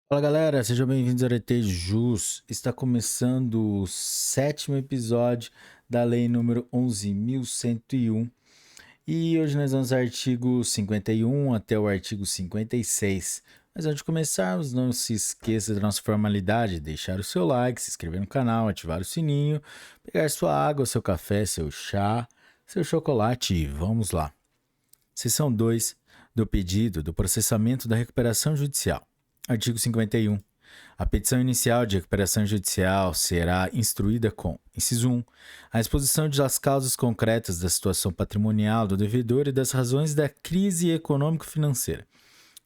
Fala galera, sejam bem-vindos ao ET Jus. Está começando o sétimo episódio da Lei número 11.101 e hoje nós vamos ao artigo 51 até o artigo 56. Mas antes de começarmos, não se esqueça da nossa formalidade, deixar o seu like, se inscrever no canal, ativar o sininho, pegar sua água, seu café, seu chá, seu chocolate e vamos lá. Seção 2 do pedido do processamento da recuperação judicial. Artigo 51. A petição inicial de recuperação judicial será instruída com: inciso 1. A exposição das causas concretas da situação patrimonial do devedor e das razões da crise econômico-financeira.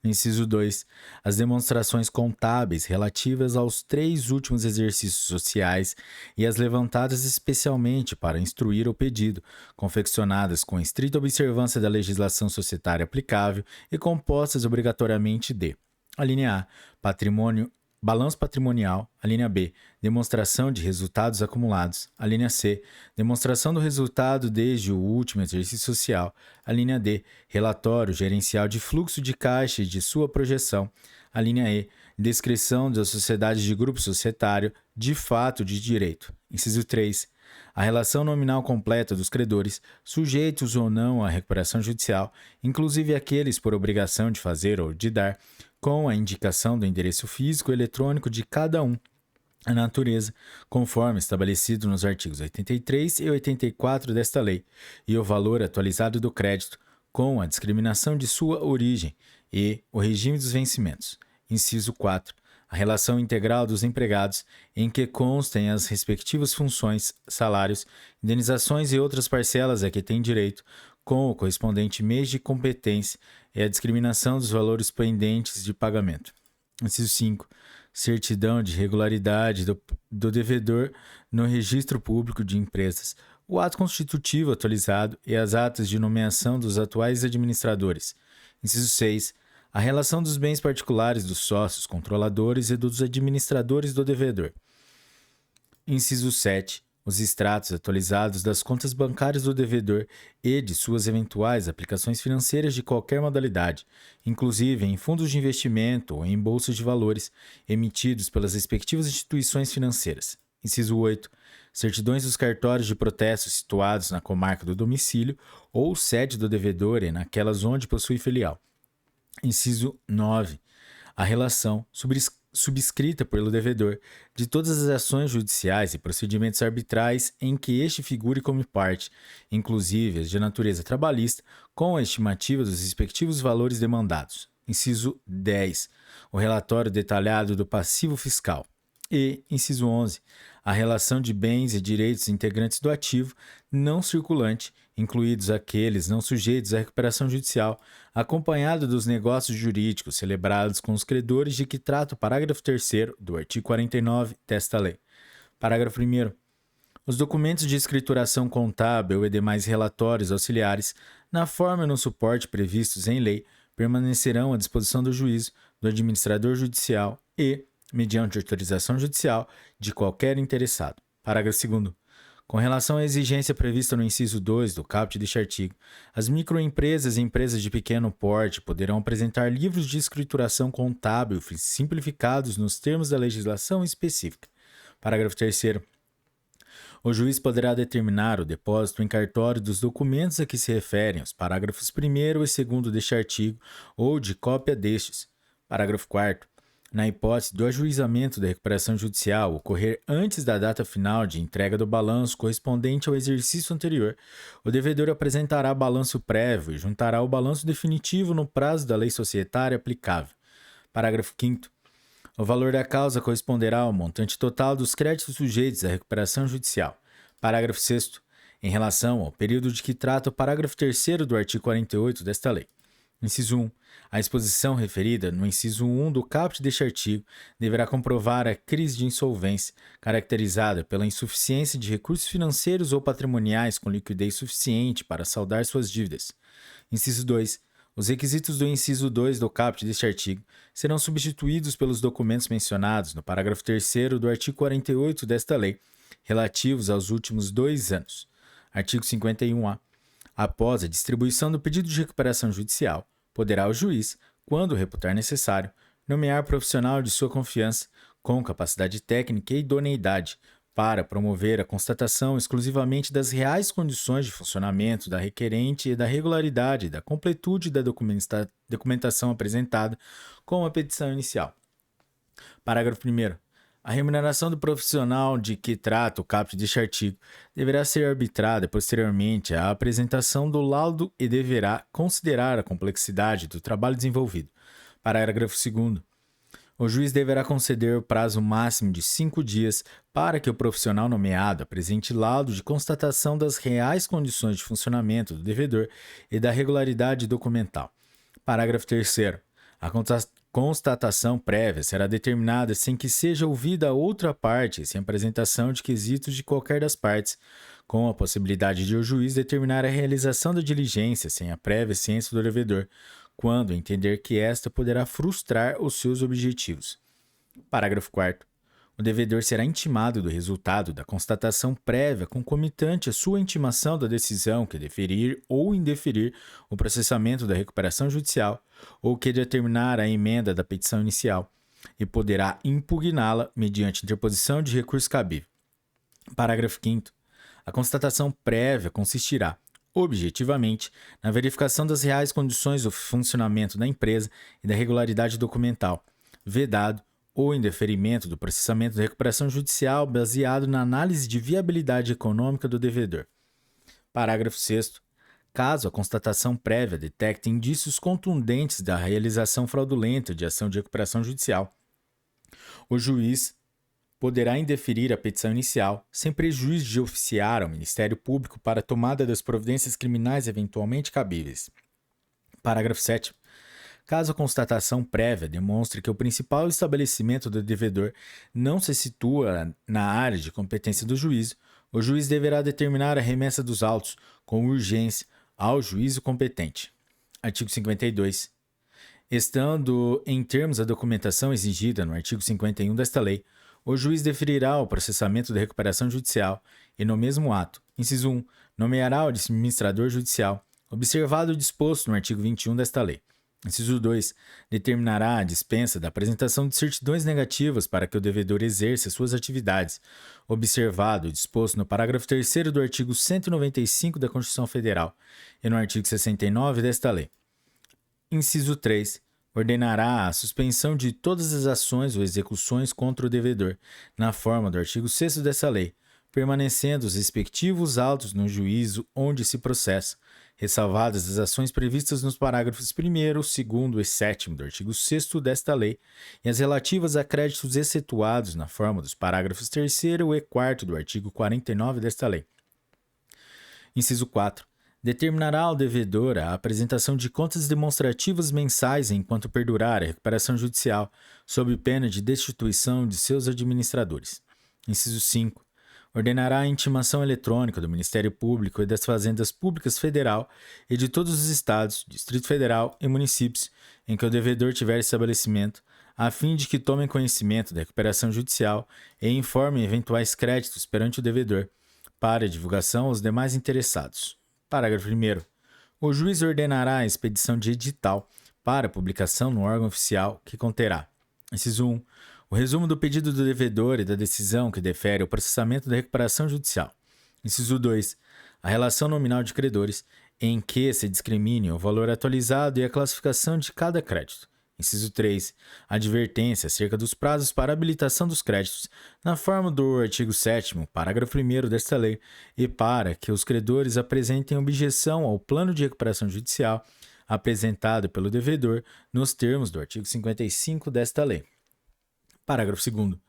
Inciso 2. As demonstrações contábeis relativas aos 3 últimos exercícios sociais e as levantadas especialmente para instruir o pedido, confeccionadas com estrita observância da legislação societária aplicável e compostas obrigatoriamente de: a linha A, patrimônio, balanço patrimonial. A linha B, demonstração de resultados acumulados. A linha C, demonstração do resultado desde o último exercício social. A linha D, relatório gerencial de fluxo de caixa e de sua projeção. A linha E, descrição das sociedades de grupo societário, de fato de direito. Inciso 3. A relação nominal completa dos credores, sujeitos ou não à recuperação judicial, inclusive aqueles por obrigação de fazer ou de dar, com a indicação do endereço físico e eletrônico de cada um, a natureza, conforme estabelecido nos artigos 83 e 84 desta lei, e o valor atualizado do crédito, com a discriminação de sua origem e o regime dos vencimentos. Inciso 4. A relação integral dos empregados, em que constem as respectivas funções, salários, indenizações e outras parcelas a que têm direito, com o correspondente mês de competência e a discriminação dos valores pendentes de pagamento. Inciso 5. Certidão de regularidade do devedor no registro público de empresas, o ato constitutivo atualizado e as atas de nomeação dos atuais administradores. Inciso 6. A relação dos bens particulares dos sócios, controladores e dos administradores do devedor. Inciso 7. Os extratos atualizados das contas bancárias do devedor e de suas eventuais aplicações financeiras de qualquer modalidade, inclusive em fundos de investimento ou em bolsas de valores, emitidos pelas respectivas instituições financeiras. Inciso 8. Certidões dos cartórios de protesto situados na comarca do domicílio ou sede do devedor e naquelas onde possui filial. Inciso 9. A relação subscrita pelo devedor de todas as ações judiciais e procedimentos arbitrais em que este figure como parte, inclusive as de natureza trabalhista, com a estimativa dos respectivos valores demandados. Inciso 10. O relatório detalhado do passivo fiscal. E, inciso 11, a relação de bens e direitos integrantes do ativo não circulante, incluídos aqueles não sujeitos à recuperação judicial, acompanhado dos negócios jurídicos celebrados com os credores de que trata o parágrafo 3º do artigo 49 desta lei. Parágrafo 1º. Os documentos de escrituração contábil e demais relatórios auxiliares, na forma e no suporte previstos em lei, permanecerão à disposição do juízo, do administrador judicial e, mediante autorização judicial, de qualquer interessado. Parágrafo 2º. Com relação à exigência prevista no inciso 2 do caput deste artigo, as microempresas e empresas de pequeno porte poderão apresentar livros de escrituração contábil simplificados nos termos da legislação específica. Parágrafo 3º. O juiz poderá determinar o depósito em cartório dos documentos a que se referem os parágrafos 1º e 2º deste artigo ou de cópia destes. Parágrafo 4º. Na hipótese do ajuizamento da recuperação judicial ocorrer antes da data final de entrega do balanço correspondente ao exercício anterior, o devedor apresentará balanço prévio e juntará o balanço definitivo no prazo da lei societária aplicável. Parágrafo 5º. O valor da causa corresponderá ao montante total dos créditos sujeitos à recuperação judicial. Parágrafo 6º. Em relação ao período de que trata o parágrafo 3º do artigo 48 desta lei. Inciso 1. A exposição referida no inciso 1 do caput deste artigo deverá comprovar a crise de insolvência, caracterizada pela insuficiência de recursos financeiros ou patrimoniais com liquidez suficiente para saldar suas dívidas. Inciso 2. Os requisitos do inciso 2 do caput deste artigo serão substituídos pelos documentos mencionados no parágrafo 3º do artigo 48 desta lei, relativos aos últimos 2 anos. Artigo 51-A. Após a distribuição do pedido de recuperação judicial, poderá o juiz, quando reputar necessário, nomear profissional de sua confiança, com capacidade técnica e idoneidade, para promover a constatação exclusivamente das reais condições de funcionamento da requerente e da regularidade e da completude da documentação apresentada com a petição inicial. Parágrafo 1º. A remuneração do profissional de que trata o caput deste artigo deverá ser arbitrada posteriormente à apresentação do laudo e deverá considerar a complexidade do trabalho desenvolvido. Parágrafo 2º. O juiz deverá conceder o prazo máximo de 5 dias para que o profissional nomeado apresente laudo de constatação das reais condições de funcionamento do devedor e da regularidade documental. Parágrafo 3º. A constatação prévia será determinada sem que seja ouvida a outra parte e sem apresentação de quesitos de qualquer das partes, com a possibilidade de o juiz determinar a realização da diligência sem a prévia ciência do devedor, quando entender que esta poderá frustrar os seus objetivos. Parágrafo 4º. O devedor será intimado do resultado da constatação prévia concomitante à sua intimação da decisão que deferir ou indeferir o processamento da recuperação judicial ou que determinar a emenda da petição inicial e poderá impugná-la mediante interposição de recurso cabível. Parágrafo 5º. A constatação prévia consistirá, objetivamente, na verificação das reais condições do funcionamento da empresa e da regularidade documental, vedado ou indeferimento do processamento da recuperação judicial baseado na análise de viabilidade econômica do devedor. Parágrafo 6º. Caso a constatação prévia detecte indícios contundentes da realização fraudulenta de ação de recuperação judicial, o juiz poderá indeferir a petição inicial, sem prejuízo de oficiar ao Ministério Público para a tomada das providências criminais eventualmente cabíveis. Parágrafo 7º. Caso a constatação prévia demonstre que o principal estabelecimento do devedor não se situa na área de competência do juízo, o juiz deverá determinar a remessa dos autos, com urgência, ao juízo competente. Artigo 52. Estando em termos a documentação exigida no artigo 51 desta lei, o juiz deferirá o processamento da recuperação judicial e, no mesmo ato, inciso 1, nomeará o administrador judicial, observado o disposto no artigo 21 desta lei. Inciso 2. Determinará a dispensa da apresentação de certidões negativas para que o devedor exerça suas atividades, observado o disposto no parágrafo 3º do artigo 195 da Constituição Federal e no artigo 69 desta lei. Inciso 3. Ordenará a suspensão de todas as ações ou execuções contra o devedor, na forma do artigo 6º dessa lei, permanecendo os respectivos autos no juízo onde se processa, ressalvadas as ações previstas nos parágrafos 1º, 2º e 7º do artigo 6º desta lei e as relativas a créditos excetuados na forma dos parágrafos 3º e 4º do artigo 49 desta lei. Inciso 4. Determinará ao devedor a apresentação de contas demonstrativas mensais enquanto perdurar a recuperação judicial, sob pena de destituição de seus administradores. Inciso 5. Ordenará a intimação eletrônica do Ministério Público e das Fazendas Públicas Federal e de todos os estados, Distrito Federal e municípios em que o devedor tiver estabelecimento, a fim de que tomem conhecimento da recuperação judicial e informem eventuais créditos perante o devedor, para divulgação aos demais interessados. Parágrafo 1º. O juiz ordenará a expedição de edital para publicação no órgão oficial que conterá: inciso 1. O resumo do pedido do devedor e da decisão que defere o processamento da recuperação judicial. Inciso 2. A relação nominal de credores, em que se discrimine o valor atualizado e a classificação de cada crédito. Inciso 3. A advertência acerca dos prazos para habilitação dos créditos, na forma do artigo 7º, parágrafo 1º desta lei, e para que os credores apresentem objeção ao plano de recuperação judicial apresentado pelo devedor nos termos do artigo 55 desta lei. Parágrafo 2º.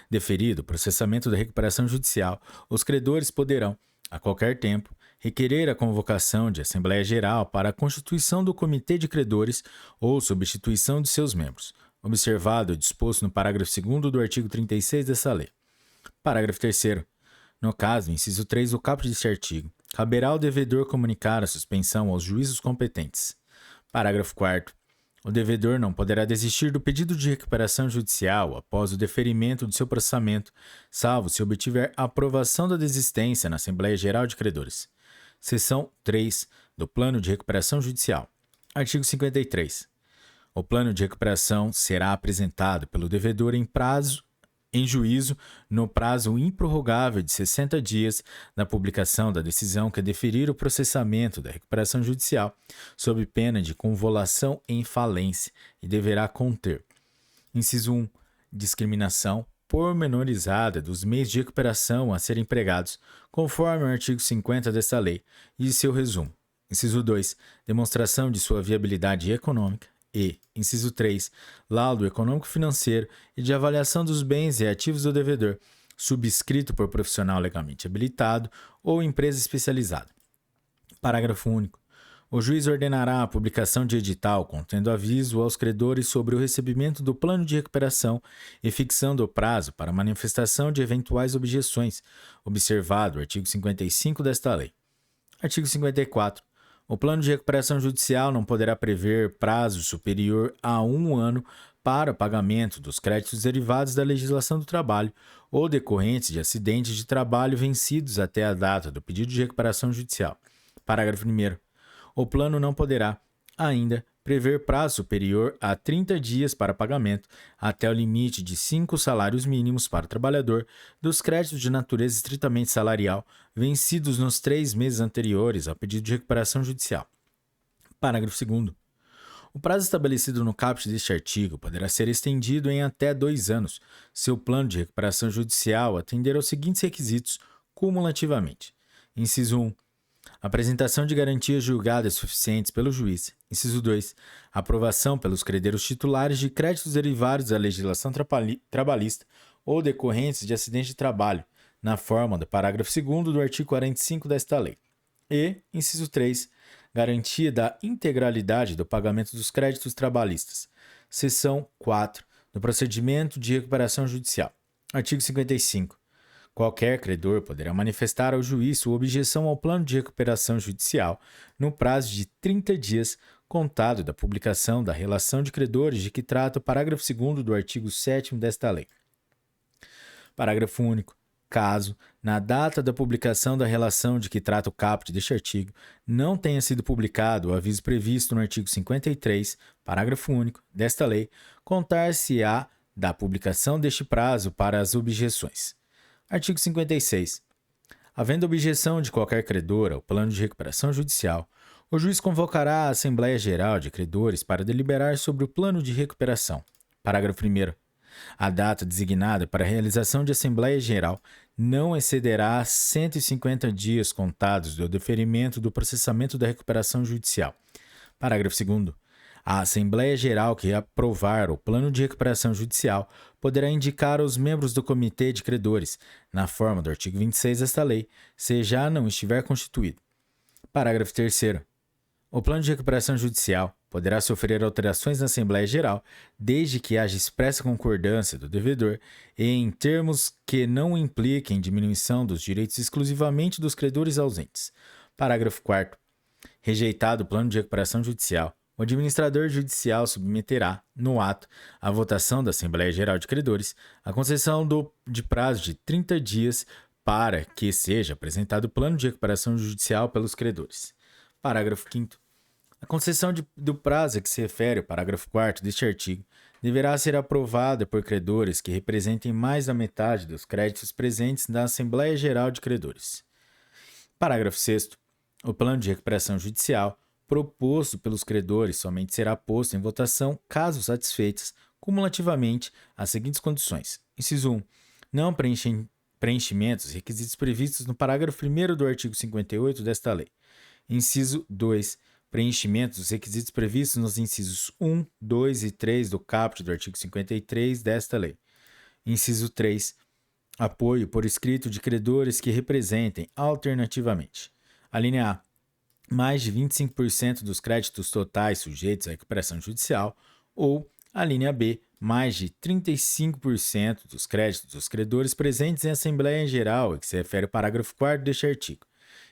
Deferido o processamento da recuperação judicial, os credores poderão, a qualquer tempo, requerer a convocação de Assembleia Geral para a constituição do Comitê de Credores ou substituição de seus membros, observado o disposto no parágrafo 2º do artigo 36 dessa lei. Parágrafo 3º. No caso, inciso 3 do caput deste artigo, caberá ao devedor comunicar a suspensão aos juízos competentes. Parágrafo 4º. O devedor não poderá desistir do pedido de recuperação judicial após o deferimento de seu processamento, salvo se obtiver aprovação da desistência na Assembleia Geral de Credores. Seção 3 do Plano de Recuperação Judicial. Artigo 53. O plano de recuperação será apresentado pelo devedor em juízo no prazo improrrogável de 60 dias da publicação da decisão que deferir o processamento da recuperação judicial, sob pena de convolução em falência, e deverá conter: inciso 1. Discriminação pormenorizada dos meios de recuperação a serem empregados, conforme o artigo 50 desta lei, e seu resumo. Inciso 2. Demonstração de sua viabilidade econômica. E, inciso 3, laudo econômico-financeiro e de avaliação dos bens e ativos do devedor, subscrito por profissional legalmente habilitado ou empresa especializada. Parágrafo único. O juiz ordenará a publicação de edital contendo aviso aos credores sobre o recebimento do plano de recuperação e fixando o prazo para manifestação de eventuais objeções, observado o artigo 55 desta lei. Artigo 54. O plano de recuperação judicial não poderá prever prazo superior a 1 ano para pagamento dos créditos derivados da legislação do trabalho ou decorrentes de acidentes de trabalho vencidos até a data do pedido de recuperação judicial. Parágrafo 1º. O plano não poderá, ainda, prever prazo superior a 30 dias para pagamento, até o limite de 5 salários mínimos para o trabalhador, dos créditos de natureza estritamente salarial vencidos nos 3 meses anteriores ao pedido de recuperação judicial. Parágrafo 2º. O prazo estabelecido no caput deste artigo poderá ser estendido em até 2 anos, se o plano de recuperação judicial atender aos seguintes requisitos cumulativamente. Inciso 1. Apresentação de garantias julgadas suficientes pelo juiz. Inciso 2. Aprovação pelos credores titulares de créditos derivados da legislação trabalhista ou decorrentes de acidente de trabalho, na forma do parágrafo 2º do artigo 45 desta lei. E, inciso 3. Garantia da integralidade do pagamento dos créditos trabalhistas. Seção 4. Do procedimento de recuperação judicial. Artigo 55. Qualquer credor poderá manifestar ao juiz sua objeção ao plano de recuperação judicial no prazo de 30 dias, contado da publicação da relação de credores de que trata o parágrafo 2º do artigo 7º desta lei. Parágrafo único. Caso, na data da publicação da relação de que trata o caput deste artigo, não tenha sido publicado o aviso previsto no artigo 53, parágrafo único, desta lei, contar-se-á da publicação deste prazo para as objeções. Artigo 56. Havendo objeção de qualquer credor ao plano de recuperação judicial, o juiz convocará a Assembleia Geral de Credores para deliberar sobre o plano de recuperação. Parágrafo 1º. A data designada para a realização de Assembleia Geral não excederá 150 dias contados do deferimento do processamento da recuperação judicial. Parágrafo 2º. A Assembleia Geral que aprovar o plano de recuperação judicial poderá indicar os membros do Comitê de Credores, na forma do artigo 26 desta lei, se já não estiver constituído. Parágrafo 3º. O plano de recuperação judicial poderá sofrer alterações na Assembleia Geral, desde que haja expressa concordância do devedor e em termos que não impliquem diminuição dos direitos exclusivamente dos credores ausentes. Parágrafo 4º. Rejeitado o plano de recuperação judicial, o administrador judicial submeterá, no ato, à votação da Assembleia Geral de Credores, a concessão de prazo de 30 dias para que seja apresentado o plano de recuperação judicial pelos credores. Parágrafo 5º. A concessão do prazo a que se refere o parágrafo 4º deste artigo deverá ser aprovada por credores que representem mais da metade dos créditos presentes na Assembleia Geral de Credores. Parágrafo 6º. O plano de recuperação judicial proposto pelos credores somente será posto em votação caso satisfeitas, cumulativamente, as seguintes condições. Inciso 1. Não preenchimentos e requisitos previstos no parágrafo 1º do artigo 58 desta lei. Inciso 2. Preenchimentos dos requisitos previstos nos incisos 1, 2 e 3 do caput do artigo 53 desta lei. Inciso 3. Apoio por escrito de credores que representem, alternativamente: a linha A, mais de 25% dos créditos totais sujeitos à recuperação judicial, ou a linha B, mais de 35% dos créditos dos credores presentes em Assembleia Geral, a que se refere o parágrafo 4º deste artigo.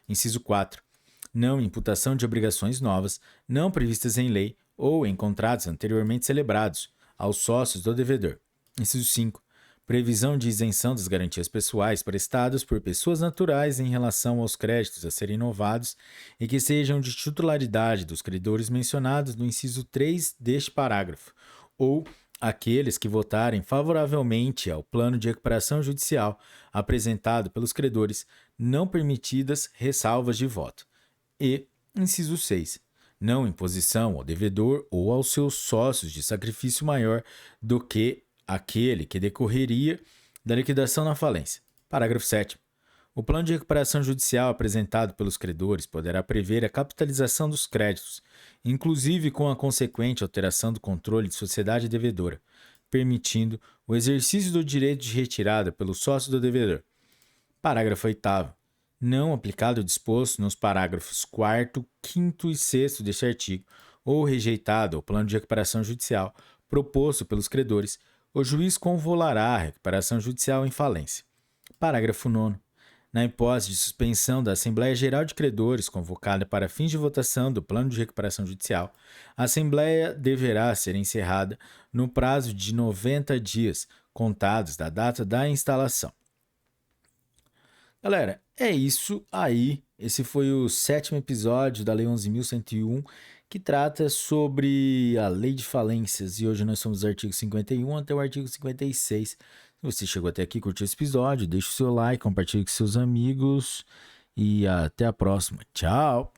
Inciso 4. Não imputação de obrigações novas, não previstas em lei ou em contratos anteriormente celebrados, aos sócios do devedor. Inciso 5. previsão de isenção das garantias pessoais prestadas por pessoas naturais em relação aos créditos a serem inovados e que sejam de titularidade dos credores mencionados no inciso 3 deste parágrafo, ou aqueles que votarem favoravelmente ao plano de recuperação judicial apresentado pelos credores, não permitidas ressalvas de voto. E, inciso 6, não imposição ao devedor ou aos seus sócios de sacrifício maior do que aquele que decorreria da liquidação na falência. Parágrafo 7º. O plano de recuperação judicial apresentado pelos credores poderá prever a capitalização dos créditos, inclusive com a consequente alteração do controle de sociedade devedora, permitindo o exercício do direito de retirada pelo sócio do devedor. Parágrafo 8º. Não aplicado o disposto nos parágrafos 4º, 5º e 6º deste artigo, ou rejeitado o plano de recuperação judicial proposto pelos credores, o juiz convolará a recuperação judicial em falência. Parágrafo 9º. Na hipótese de suspensão da Assembleia Geral de Credores convocada para fins de votação do plano de recuperação judicial, a Assembleia deverá ser encerrada no prazo de 90 dias, contados da data da instalação. Galera, é isso aí. Esse foi o 7º episódio da Lei 11.101, que trata sobre a Lei de Falências. E hoje nós somos do artigo 51 até o artigo 56. Se você chegou até aqui, curtiu esse episódio, deixa o seu like, compartilhe com seus amigos e até a próxima. Tchau!